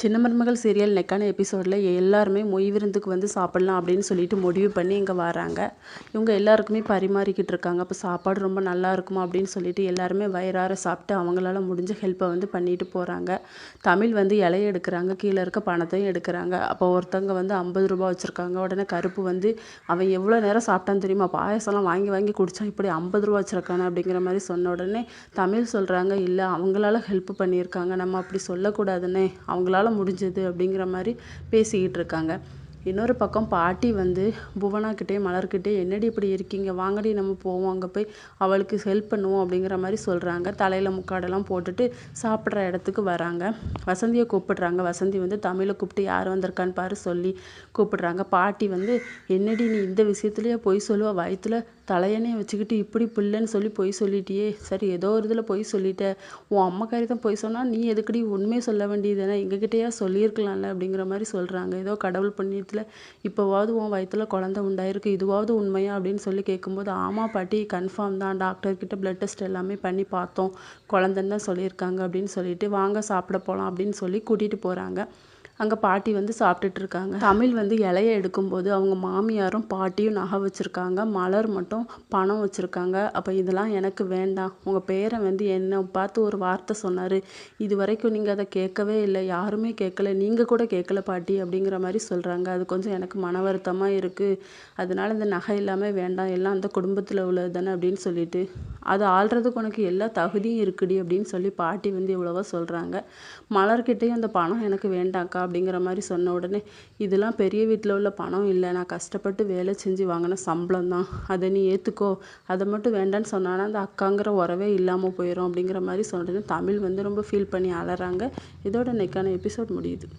சின்ன மருமகள் சீரியல் நெக்கான எபிசோடில் எல்லாருமே மொய் விருந்துக்கு வந்து சாப்பிட்லாம் அப்படின்னு சொல்லிட்டு முடிவு பண்ணி இங்கே வராங்க. இவங்க எல்லாருக்குமே பரிமாறிக்கிட்டு இருக்காங்க. அப்போ சாப்பாடு ரொம்ப நல்லா இருக்குமா அப்படின்னு சொல்லிட்டு எல்லாருமே வயிறார சாப்பிட்டு அவங்களால முடிஞ்ச ஹெல்ப்பை வந்து பண்ணிட்டு போகிறாங்க. தமிழ் வந்து இலைய எடுக்கிறாங்க, கீழே இருக்க பணத்தையும் எடுக்கிறாங்க. அப்போ ஒருத்தவங்க வந்து 50 ரூபா வச்சுருக்காங்க. உடனே கருப்பு வந்து அவன் எவ்வளோ நேரம் சாப்பிட்டான்னு தெரியுமா, பாயசம்லாம் வாங்கி வாங்கி குடித்தான், இப்படி 50 ரூபா வச்சுருக்கானே அப்படிங்கிற மாதிரி சொன்ன உடனே தமிழ் சொல்கிறாங்க, இல்லை அவங்களால ஹெல்ப் பண்ணியிருக்காங்க, நம்ம அப்படி சொல்லக்கூடாதுன்னே, அவங்களால முடிஞ்சது அப்படிங்கிற மாதிரி பேசிக்கிட்டு இருக்காங்க. இன்னொரு பக்கம் பாட்டி வந்து புவனாக்கிட்டே மலர்கிட்டே, என்னடி இப்படி இருக்கீங்க, வாங்கடி நம்ம போவோம், அங்கே போய் அவளுக்கு ஹெல்ப் பண்ணுவோம் அப்படிங்கிற மாதிரி சொல்கிறாங்க. தலையில் முக்காடெல்லாம் போட்டுட்டு சாப்பிட்ற இடத்துக்கு வராங்க. வசந்தியை கூப்பிடுறாங்க. வசந்தி வந்து தமிழை கூப்பிட்டு யார் வந்திருக்கான்னு பாரு சொல்லி கூப்பிடுறாங்க. பாட்டி வந்து, என்னடி நீ இந்த விஷயத்துலேயே பொய் சொல்லுவா, வயிற்றுல தலையணையை வச்சுக்கிட்டு இப்படி பிள்ளைன்னு சொல்லி பொய் சொல்லிட்டியே, சரி ஏதோ ஒரு இதில் பொய் சொல்லிட்ட, உன் அம்மாக்காரி தான் பொய் சொன்னால் நீ எதுக்கடி உண்மையை சொல்ல வேண்டியது தானே, எங்ககிட்டயா சொல்லியிருக்கலாம்ல அப்படிங்கிற மாதிரி சொல்கிறாங்க. ஏதோ கடவுள் புண்ணியத்தில் இப்போவாவது உன் வயிற்றுல குழந்தை உண்டாயிருக்கு, இதுவாவது உண்மையா அப்படின்னு சொல்லி கேட்கும்போது, ஆமாம் பாட்டி கன்ஃபார்ம் தான், டாக்டர்கிட்ட பிளட் டெஸ்ட் எல்லாமே பண்ணி பார்த்தோம், குழந்தைன்னு தான் சொல்லியிருக்காங்க அப்படின்னு சொல்லிட்டு, வாங்க சாப்பிட போகலாம் அப்படின்னு சொல்லி கூட்டிகிட்டு போகிறாங்க. அங்கே பாட்டி வந்து சாப்பிட்டுட்டு இருக்காங்க. தமிழ் வந்து இலைய எடுக்கும்போது அவங்க மாமியாரும் பாட்டியும் நகை வச்சுருக்காங்க, மலர் மட்டும் பணம் வச்சுருக்காங்க. அப்போ இதெல்லாம் எனக்கு வேண்டாம், உங்கள் பேரன் வந்து என்னை பார்த்து ஒரு வார்த்தை சொன்னார், இது வரைக்கும் நீங்கள் அதை கேட்கவே இல்லை, யாருமே கேட்கல, நீங்கள் கூட கேட்கல பாட்டி அப்படிங்கிற மாதிரி சொல்கிறாங்க. அது கொஞ்சம் எனக்கு மன வருத்தமாக இருக்குது, அதனால இந்த நகை எல்லாமே வேண்டாம், எல்லாம் அந்த குடும்பத்தில் உள்ளது தானே அப்படின்னு சொல்லிட்டு, அது ஆள்றதுக்கு உனக்கு எல்லா தகுதியும் இருக்குடி அப்படின்னு சொல்லி பாட்டி வந்து எவ்வளவோ சொல்கிறாங்க. மலர்கிட்டையும் அந்த பணம் எனக்கு வேண்டாங்க்கா அப்படிங்கிற மாதிரி சொன்ன உடனே, இதெல்லாம் பெரிய வீட்டில் உள்ள பணம் இல்லை, நான் கஷ்டப்பட்டு வேலை செஞ்சு வாங்கின சம்பளம் தான், அதை நீ ஏற்றுக்கோ, அதை மட்டும் வேண்டான்னு சொன்னானா அந்த அக்காங்கிற உறவே இல்லாமல் போயிடும் அப்படிங்கிற மாதிரி சொன்னது. தமிழ் வந்து ரொம்ப ஃபீல் பண்ணி அழறாங்க. இதோட இன்னைக்கான எபிசோட் முடியுது.